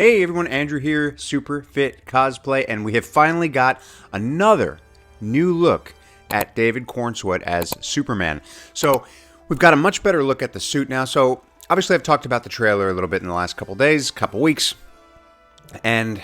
Hey everyone, Andrew here, Super Fit Cosplay, and we have finally got another new look at David Corenswet as Superman. So we've got a much better look at the suit now. So obviously I've talked about the trailer a little bit in the last couple days, couple weeks, and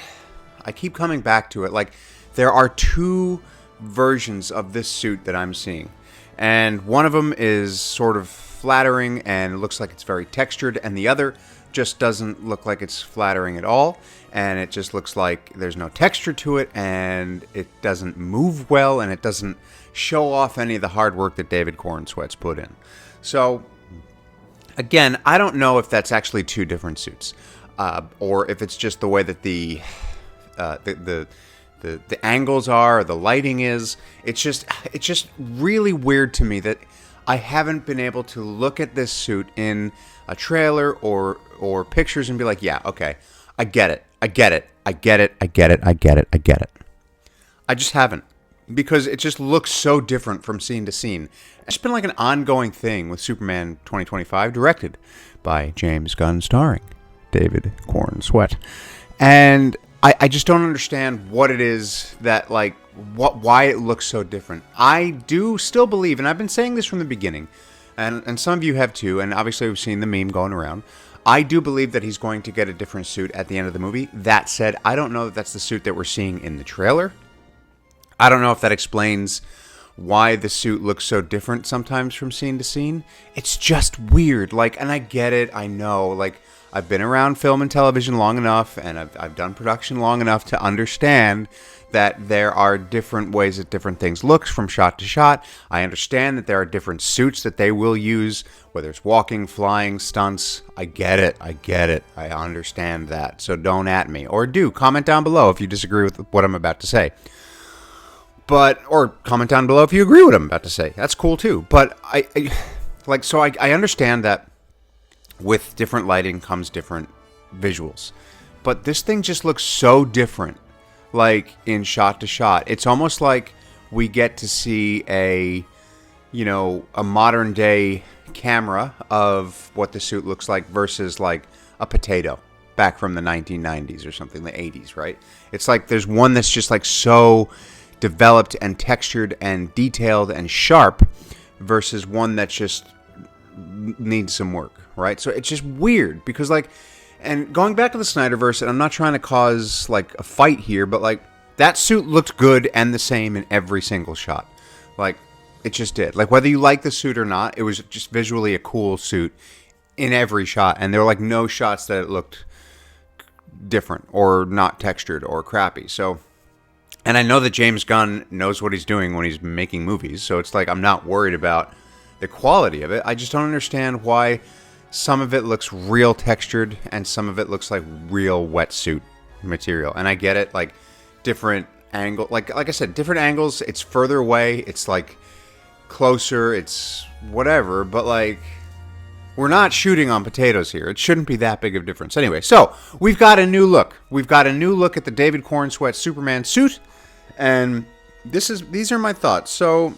I keep coming back to it. Like, there are two versions of this suit that I'm seeing, and one of them is sort of flattering and it looks like it's very textured, and the other just doesn't look like it's flattering at all, and it just looks like there's no texture to it, and it doesn't move well, and it doesn't show off any of the hard work that David Corenswet's put in. So again, I don't know if that's actually two different suits, or if it's just the way that the angles are, or the lighting is. It's just really weird to me that I haven't been able to look at this suit in a trailer or pictures and be like, yeah, okay, I get it. I just haven't, because it just looks so different from scene to scene. It's been like an ongoing thing with Superman 2025, directed by James Gunn, starring David Corenswet. And I just don't understand what it is that, like, why it looks so different. I do still believe, and I've been saying this from the beginning, and some of you have too, and obviously we've seen the meme going around, I do believe that he's going to get a different suit at the end of the movie. That said, I don't know that that's the suit that we're seeing in the trailer. I don't know if that explains why the suit looks so different sometimes from scene to scene. It's just weird. Like, and I get it, I know, like, I've been around film and television long enough, and I've done production long enough to understand that there are different ways that different things look from shot to shot. I understand that there are different suits that they will use, whether it's walking, flying, stunts. I get it. I understand that. So don't at me. Or do. Comment down below if you disagree with what I'm about to say. Or comment down below if you agree with what I'm about to say. That's cool too. But I understand that with different lighting comes different visuals. But this thing just looks so different, like, in shot to shot. It's almost like we get to see a modern day camera of what the suit looks like versus like a potato back from the 1990s or something, the 80s, right? It's like there's one that's just like so developed and textured and detailed and sharp versus one that just needs some work, right? So it's just weird because, like, and going back to the Snyderverse, and I'm not trying to cause like a fight here, but like that suit looked good and the same in every single shot. Like, it just did. Like, whether you like the suit or not, it was just visually a cool suit in every shot, and there were like no shots that it looked different or not textured or crappy. So, and I know that James Gunn knows what he's doing when he's making movies, so it's like I'm not worried about the quality of it. I just don't understand why some of it looks real textured and some of it looks like real wetsuit material. And I get it, like, different angle, like I said, different angles. It's further away, it's like closer, it's whatever, but like, we're not shooting on potatoes here. It shouldn't be that big of a difference. Anyway, so we've got a new look. We've got a new look at the David Corenswet Superman suit, and these are my thoughts. So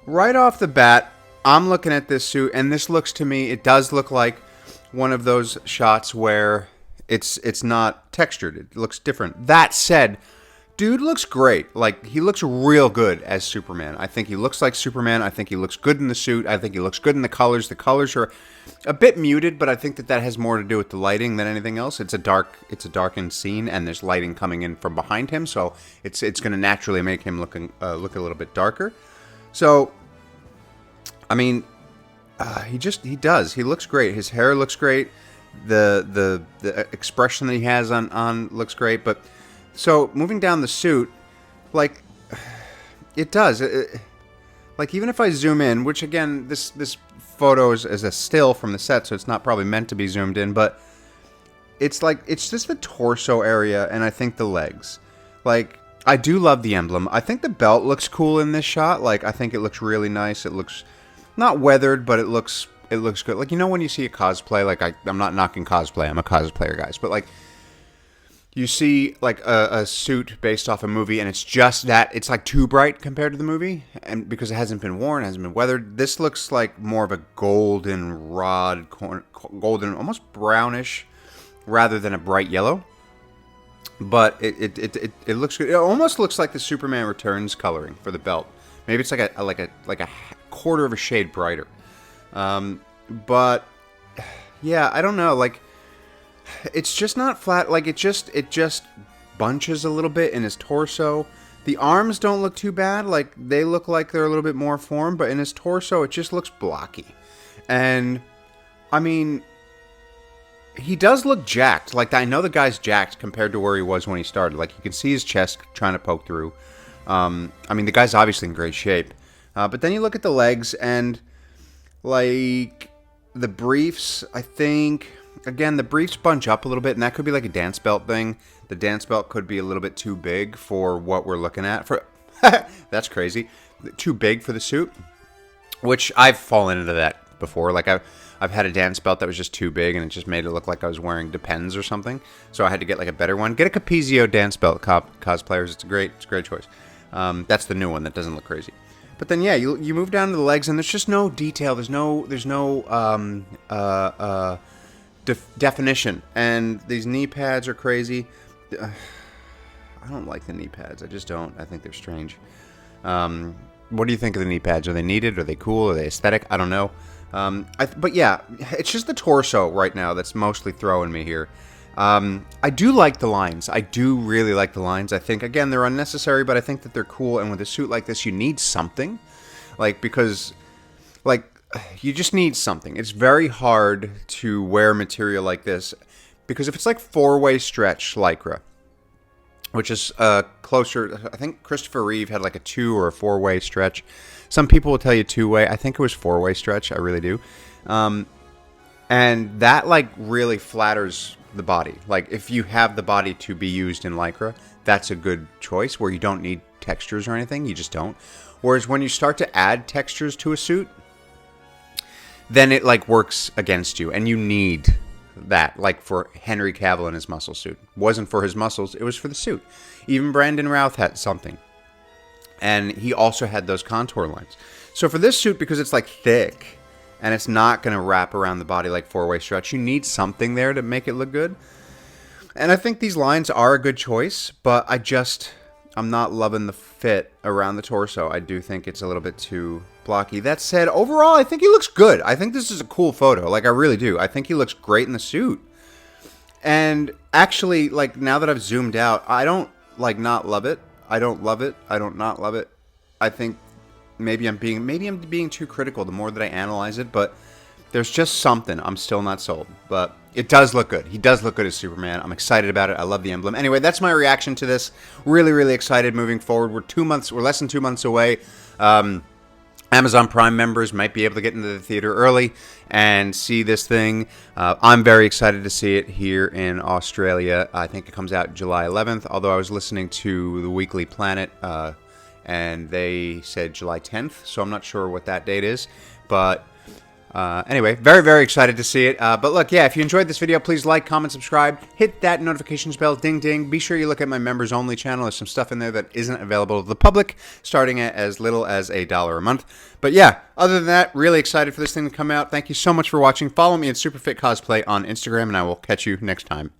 right off the bat, I'm looking at this suit, and this looks to me, it does look like one of those shots where it's not textured. It looks different. That said, dude looks great. Like, he looks real good as Superman. I think he looks like Superman. I think he looks good in the suit. I think he looks good in the colors. The colors are a bit muted, but I think that has more to do with the lighting than anything else. It's a darkened scene, and there's lighting coming in from behind him, so it's going to naturally make him look a little bit darker. So, I mean, he does. He looks great. His hair looks great. The expression that he has on looks great. But so moving down the suit, like, it does. Like, even if I zoom in, which again, this photo is a still from the set, so it's not probably meant to be zoomed in, but it's like, it's just the torso area, and I think the legs. Like, I do love the emblem. I think the belt looks cool in this shot. Like, I think it looks really nice. It looks not weathered, but it looks good. Like, when you see a cosplay, like, I'm not knocking cosplay, I'm a cosplayer, guys, but like, you see like a suit based off a movie, and it's just that it's like too bright compared to the movie, and because it hasn't been worn, hasn't been weathered. This looks like more of a golden almost brownish rather than a bright yellow. But it looks good. It almost looks like the Superman Returns coloring for the belt. Maybe it's like a quarter of a shade brighter. But yeah, I don't know. Like, it's just not flat. Like, it just bunches a little bit in his torso. The arms don't look too bad. Like, they look like they're a little bit more formed, but in his torso, it just looks blocky. And I mean, he does look jacked. Like, I know the guy's jacked compared to where he was when he started. Like, you can see his chest trying to poke through. I mean, the guy's obviously in great shape. But then you look at the legs, and, like, the briefs, I think, again, the briefs bunch up a little bit, and that could be like a dance belt thing. The dance belt could be a little bit too big for what we're looking at. That's crazy. Too big for the suit, which I've fallen into that before. Like, I've had a dance belt that was just too big, and it just made it look like I was wearing Depends or something. So I had to get like a better one. Get a Capezio dance belt, cosplayers. It's a great choice. That's the new one that doesn't look crazy. But then yeah, you move down to the legs, and there's just no detail. There's no definition, and these knee pads are crazy. I don't like the knee pads. I just don't. I think they're strange. What do you think of the knee pads? Are they needed? Are they cool? Are they aesthetic? I don't know. But yeah, it's just the torso right now that's mostly throwing me here. I do like the lines. I do really like the lines. I think, again, they're unnecessary, but I think that they're cool. And with a suit like this, you need something. Like, because, like, you just need something. It's very hard to wear material like this. Because if it's like 4-way stretch Lycra, which is closer, I think Christopher Reeve had like a 2 or a 4-way stretch. Some people will tell you 2-way. I think it was 4-way stretch. I really do. And that like really flatters the body. Like, if you have the body to be used in Lycra, that's a good choice where you don't need textures or anything. You just don't. Whereas when you start to add textures to a suit, then it like works against you, and you need that. Like for Henry Cavill in his muscle suit. Wasn't for his muscles, it was for the suit. Even Brandon Routh had something. And he also had those contour lines. So for this suit, because it's like thick, and it's not going to wrap around the body like 4-way stretch, you need something there to make it look good. And I think these lines are a good choice, but I'm not loving the fit around the torso. I do think it's a little bit too blocky. That said, overall, I think he looks good. I think this is a cool photo. Like, I really do. I think he looks great in the suit. And actually, like, now that I've zoomed out, I don't, like, not love it. I don't love it. I don't not love it. I think maybe I'm being too critical the more that I analyze it, but there's just something. I'm still not sold. But it does look good. He does look good as Superman. I'm excited about it. I love the emblem. Anyway, that's my reaction to this. Really, really excited moving forward. We're less than 2 months away. Amazon Prime members might be able to get into the theater early and see this thing. I'm very excited to see it here in Australia. I think it comes out July 11th, although I was listening to the Weekly Planet, and they said July 10th, so I'm not sure what that date is. But anyway, very, very excited to see it. But look, yeah, if you enjoyed this video, please like, comment, subscribe, hit that notifications bell, ding, ding. Be sure you look at my members only channel. There's some stuff in there that isn't available to the public, starting at as little as $1 a month. But yeah, other than that, really excited for this thing to come out. Thank you so much for watching. Follow me at Superfit Cosplay on Instagram, and I will catch you next time.